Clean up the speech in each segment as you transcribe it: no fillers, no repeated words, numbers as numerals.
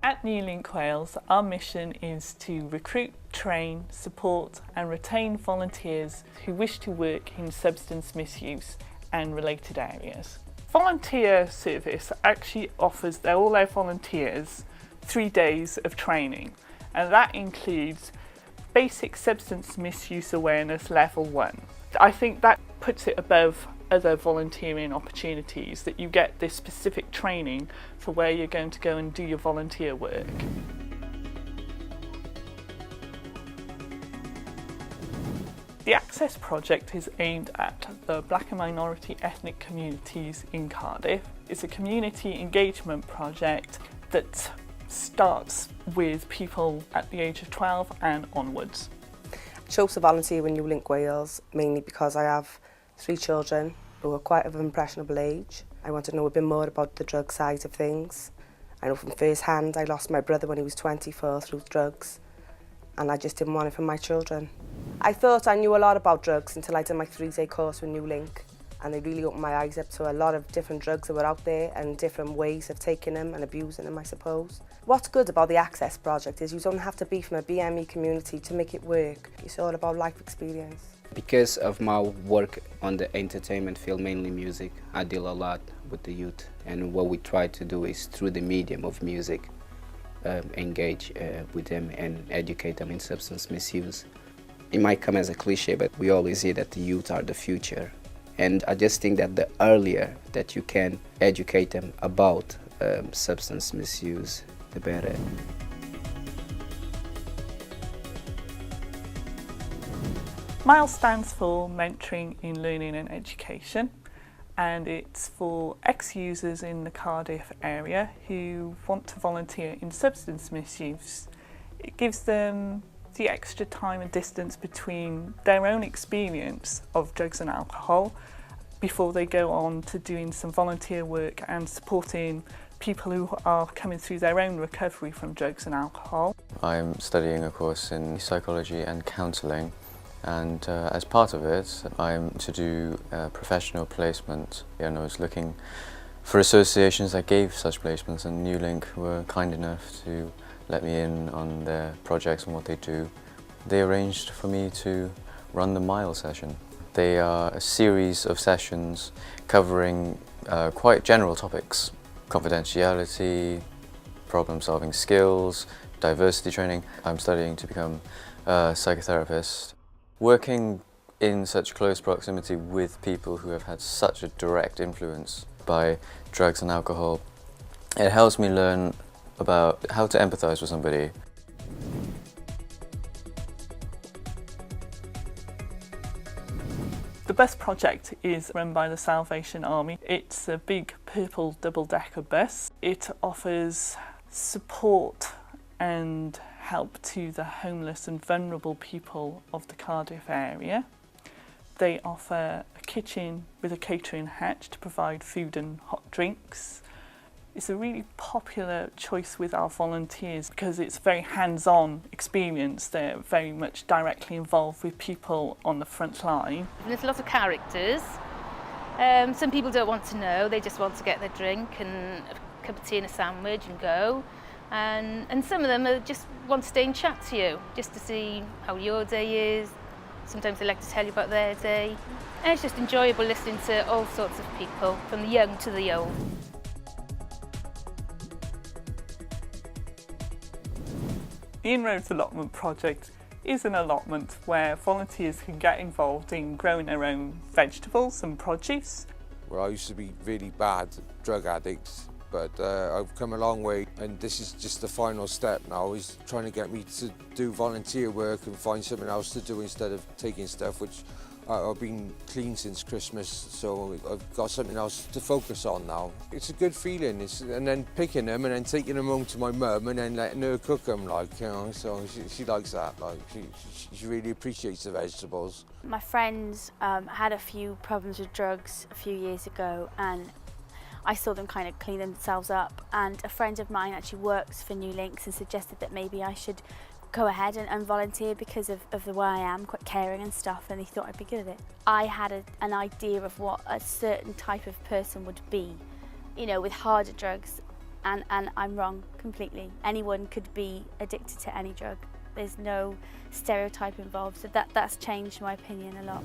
At NewLink Wales, our mission is to recruit, train, support and retain volunteers who wish to work in substance misuse and related areas. Volunteer service actually offers all their volunteers 3 days of training, and that includes basic substance misuse awareness level 1. I think that puts it above other volunteering opportunities, that you get this specific training for where you're going to go and do your volunteer work. The Access project is aimed at the Black and minority ethnic communities in Cardiff. It's a community engagement project that starts with people at the age of 12 and onwards. I chose to volunteer with NewLink Wales mainly because I have 3 children who are quite of an impressionable age. I want to know a bit more about the drug side of things. I know from first hand I lost my brother when he was 24 through drugs, and I just didn't want it for my children. I thought I knew a lot about drugs until I did my 3-day course with NewLink, and they really opened my eyes up to a lot of different drugs that were out there and different ways of taking them and abusing them, I suppose. What's good about the Access project is you don't have to be from a BME community to make it work. It's all about life experience. Because of my work on the entertainment field, mainly music, I deal a lot with the youth, and what we try to do is through the medium of music engage with them and educate them in substance misuse. It might come as a cliche, but we always hear that the youth are the future, and I just think that the earlier that you can educate them about substance misuse, the better. MILE stands for Mentoring in Learning and Education, and it's for ex-users in the Cardiff area who want to volunteer in substance misuse. It gives them the extra time and distance between their own experience of drugs and alcohol before they go on to doing some volunteer work and supporting people who are coming through their own recovery from drugs and alcohol. I'm studying a course in psychology and counselling, and as part of it I'm to do professional placement, and I was looking for associations that gave such placements, and NewLink were kind enough to let me in on their projects and what they do. They arranged for me to run the MILE session. They are a series of sessions covering quite general topics: confidentiality, problem-solving skills, diversity training. I'm studying to become a psychotherapist. Working in such close proximity with people who have had such a direct influence by drugs and alcohol, it helps me learn about how to empathise with somebody. The bus project is run by the Salvation Army. It's a big purple double-decker bus. It offers support and help to the homeless and vulnerable people of the Cardiff area. They offer a kitchen with a catering hatch to provide food and hot drinks. It's a really popular choice with our volunteers because it's a very hands-on experience. They're very much directly involved with people on the front line. There's a lot of characters. Some people don't want to know, they just want to get their drink and a cup of tea and a sandwich and go. And some of them just want to stay and chat to you, just to see how your day is. Sometimes they like to tell you about their day. And it's just enjoyable listening to all sorts of people, from the young to the old. The Inroads Allotment project is an allotment where volunteers can get involved in growing their own vegetables and produce. Well, I used to be really bad drug addict, but I've come a long way, and this is just the final step now, is trying to get me to do volunteer work and find something else to do instead of taking stuff, which I've been clean since Christmas, so I've got something else to focus on now. It's a good feeling, and then picking them and then taking them home to my mum and then letting her cook them, like, you know, so she likes that, like, she really appreciates the vegetables. My friends had a few problems with drugs a few years ago, and I saw them kind of clean themselves up, and a friend of mine actually works for NewLink and suggested that maybe I should go ahead and volunteer because of the way I am, quite caring and stuff, and he thought I'd be good at it. I had an idea of what a certain type of person would be. You know, with harder drugs, and I'm wrong completely. Anyone could be addicted to any drug. There's no stereotype involved, so that's changed my opinion a lot.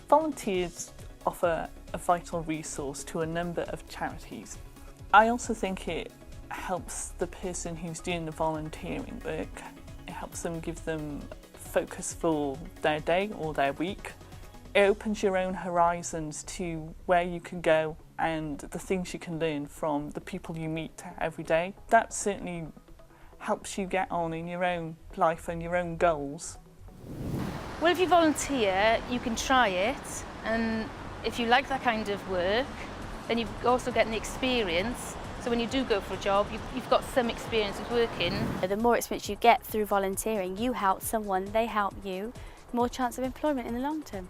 Volunteers offer a vital resource to a number of charities. I also think it helps the person who's doing the volunteering work. It helps them, give them focus for their day or their week. It opens your own horizons to where you can go and the things you can learn from the people you meet every day. That certainly helps you get on in your own life and your own goals. Well, if you volunteer, you can try it, and if you like that kind of work, then you've also getting the experience. So when you do go for a job, you've got some experience of working. The more experience you get through volunteering, you help someone, they help you, more chance of employment in the long term.